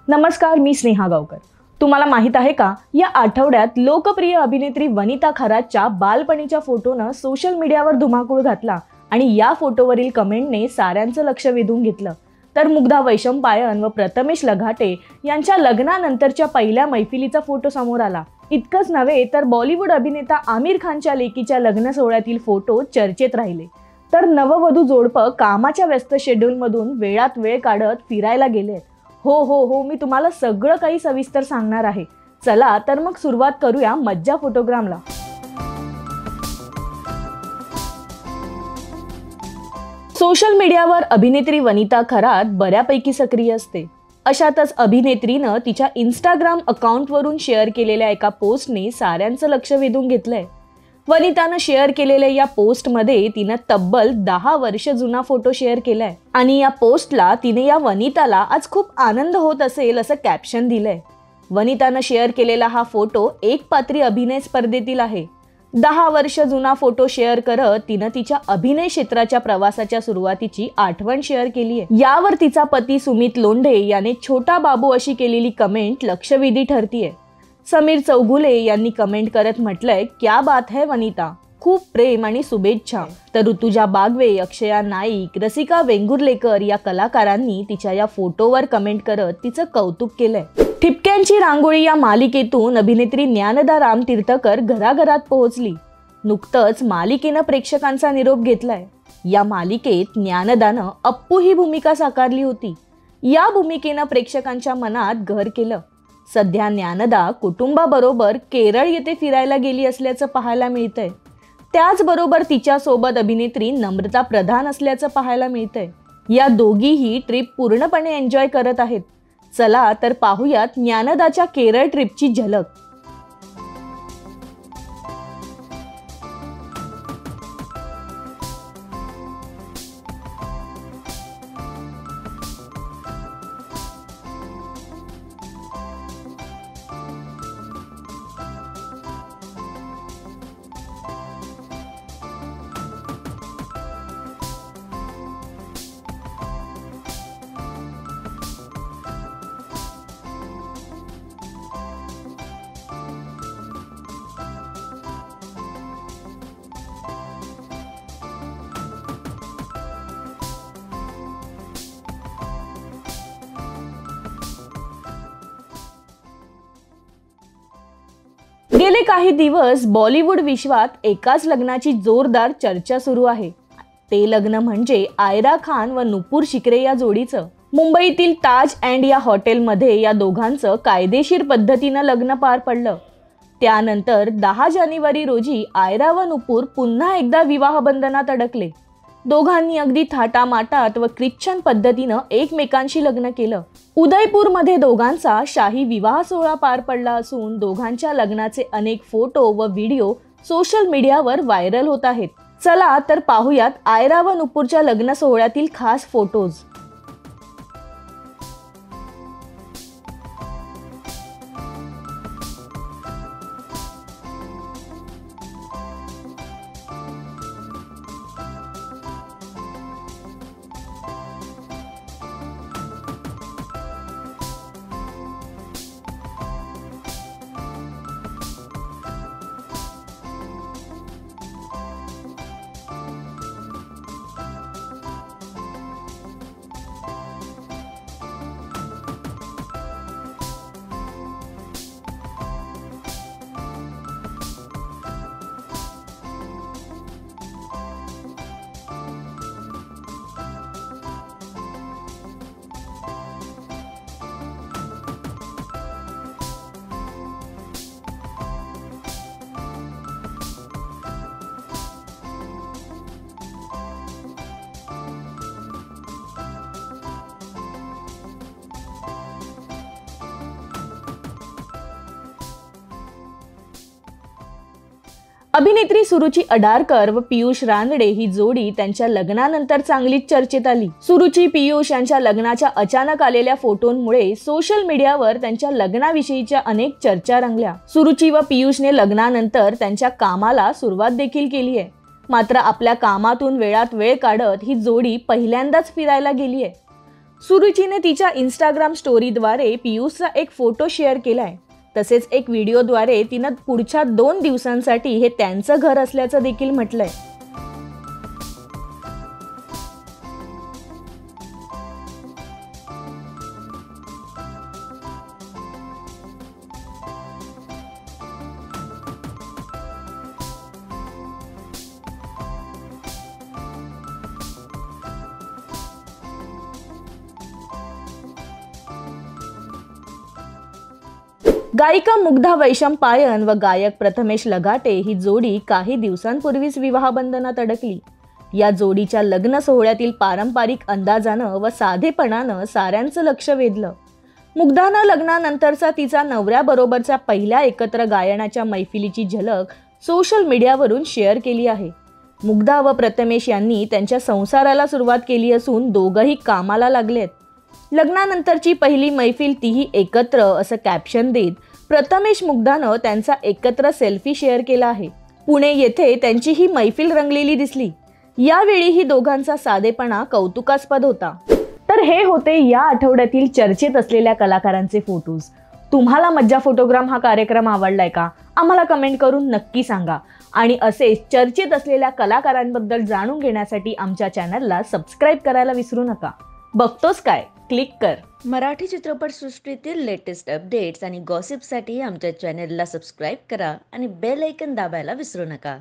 नमस्कार, मी स्नेहा गावकर। तुम्हाला माहित आहे का, या आठवड्यात लोकप्रिय अभिनेत्री वनिता खरातच्या बालपणीच्या फोटोनं सोशल मीडियावर धुमाकूळ घातला आणि या फोटोवरील कमेंटने साऱ्यांचं लक्ष वेधून घेतलं। तर मुग्धा वैशंपायन व प्रथमेश लघाटे यांच्या लग्नानंतरच्या पहिल्या मैफिलीचा फोटो समोर आला। इतकंच नव्हे तर बॉलिवूड अभिनेता आमिर खानच्या लेकीच्या लग्न सोहळ्यातील फोटो चर्चेत राहिले। तर नववधू जोडपं कामाच्या व्यस्त शेड्यूलमधून वेळात वेळ काढत फिरायला गेले। हो, मी तुम्हाला सगळं काही सविस्तर सांगणार आहे। चला तर मग सुरुवात करूया मज्जा फोटोग्रामला। सोशल मीडियावर अभिनेत्री वनिता खरात बऱ्यापैकी सक्रिय असते। अशातच अभिनेत्रीनं तिच्या इंस्टाग्राम अकाउंटवरून शेअर केलेल्या एका पोस्टने साऱ्यांचं लक्ष वेधून घेतलंय। वनितानं शेअर केलेल्या या पोस्टमध्ये तिनं तब्बल 10 वर्ष जुना फोटो शेअर केलाय आणि या पोस्टला तिने या वनिताला आज खूप आनंद होत असेल असं कॅप्शन दिलंय। वनितानं शेअर केलेला हा फोटो एक पात्री अभिनय स्पर्धेतील आहे। 10 वर्ष जुना फोटो शेअर करत तिनं तिच्या अभिनय क्षेत्राच्या प्रवासाच्या सुरुवातीची आठवण शेअर केली आहे। यावर तिचा पती सुमित लोंढे याने छोटा बाबू अशी केलेली कमेंट लक्षवेधी ठरतीये। समीर चौगुले यांनी कमेंट करत म्हटलंय, क्या बात है वनिता, खूप प्रेम आणि शुभेच्छा। तर ऋतुजा बागवे, अक्षया नाईक, रसिका वेंगुर्लेकर या कलाकारांनी तिच्या या फोटोवर कमेंट करत तिचं कौतुक केलंय। ठिपक्यांची रांगोळी या मालिकेतून अभिनेत्री ज्ञानदा रामतीर्थकर घराघरात पोहोचली। नुकतंच मालिकेनं प्रेक्षकांचा निरोप घेतलाय। या मालिकेत ज्ञानदानं अप्पू ही भूमिका साकारली होती। या भूमिकेनं प्रेक्षकांच्या मनात घर केलं। सध्या ज्ञानदा कुटुंबाबरोबर केरळ येथे फिरायला गेली असल्याचं पाहायला मिळतंय। त्याचबरोबर तिच्या सोबत अभिनेत्री नम्रता प्रधान असल्याचं पाहायला मिळतंय। या दोघीही ट्रिप पूर्णपणे एन्जॉय करत आहेत। चला तर पाहूयात ज्ञानदाच्या केरळ ट्रिपची झलक। गेले काही दिवस बॉलिवूड विश्वात एकाच लग्नाची जोरदार चर्चा सुरू आहे। ते लग्न म्हणजे आयरा खान व नुपूर शिकरे या जोडीचं। मुंबईतील ताज अँड या हॉटेलमध्ये या दोघांचं कायदेशीर पद्धतीनं लग्न पार पडलं। त्यानंतर 10 जानेवारी रोजी आयरा व नुपूर पुन्हा एकदा विवाह बंधनात अडकले। दोघांनी अगदी थाटामाटात व ख्रिश्चन पद्धतीनं एकमेकांशी लग्न केलं। उदयपूरमध्ये दोघांचा शाही विवाह सोहळा पार पडला असून दोघांच्या लग्नाचे अनेक फोटो व व्हिडिओ सोशल मीडियावर व्हायरल होत आहेत। चला तर पाहूयात आयरा व नुपूरच्या लग्न सोहळ्यातील खास फोटोज। अभिनेत्री सुरुची अडारकर व पियुष रानडे ही जोडी त्यांच्या लग्नानंतर चांगलीच चर्चेत आली। सुरुची पियुष यांच्या लग्नाच्या अचानक आलेल्या फोटोंमुळे सोशल मीडियावर त्यांच्या लग्नाविषयीच्या अनेक चर्चा रंगल्या। सुरुची व पियुषने लग्नानंतर त्यांच्या कामाला सुरुवात देखील केली आहे। मात्र आपल्या कामातून वेळात वेळ काढत ही जोडी पहिल्यांदाच फिरायला गेली आहे। सुरुचीने तिच्या इंस्टाग्राम स्टोरीद्वारे पियुषचा एक फोटो शेअर केलाय. तसेच एक व्हिडिओद्वारे तिनं पुढच्या 2 दिवसांसाठी हे त्यांचं घर असल्याचं देखील म्हटलंय. गायिका मुग्धा वैशंपायन व गायक प्रथमेश लगाटे ही जोडी काही दिवसांपूर्वीच विवाहबंधनात अडकली. या जोडीच्या लग्न सोहळ्यातील पारंपरिक अंदाजानं व साधेपणानं साऱ्यांचं लक्ष वेधलं. मुग्धानं लग्नानंतरचा तिचा नवऱ्याबरोबरच्या पहिल्या एकत्र गायनाच्या मैफिलीची झलक सोशल मीडियावरून शेअर केली आहे. मुग्धा व प्रथमेश यांनी त्यांच्या संसाराला सुरुवात केली असून दोघंही कामाला लागलेत. लग्नानंतरची पहिली मैफिल तीही एकत्र असं कॅप्शन देत प्रथमेश मुग्धानं त्यांचा एकत्र सेल्फी शेअर केला आहे. पुणे येथे त्यांची ही मैफिल रंगलेली दिसली. यावेळी ही दोघांचा साधेपणा कौतुकास्पद होता. तर हे होते या आठवड्यातील चर्चेत असलेल्या कलाकारांचे फोटोज. तुम्हाला मज्जा फोटोग्राम हा कार्यक्रम आवडलाय का? आम्हाला कमेंट करून नक्की सांगा. आणि असेच चर्चेत असलेल्या कलाकारांबद्दल जाणून घेण्यासाठी आमच्या चॅनलला सबस्क्राईब करायला विसरू नका. बघतोस काय? क्लिक कर. मराठी चित्रपटसृष्टीतील लेटेस्ट अपडेट्स आणि गॉसिपसाठी आमच्या चॅनेलला सबस्क्राईब करा आणि बेल ऐकन दाबायला विसरू नका.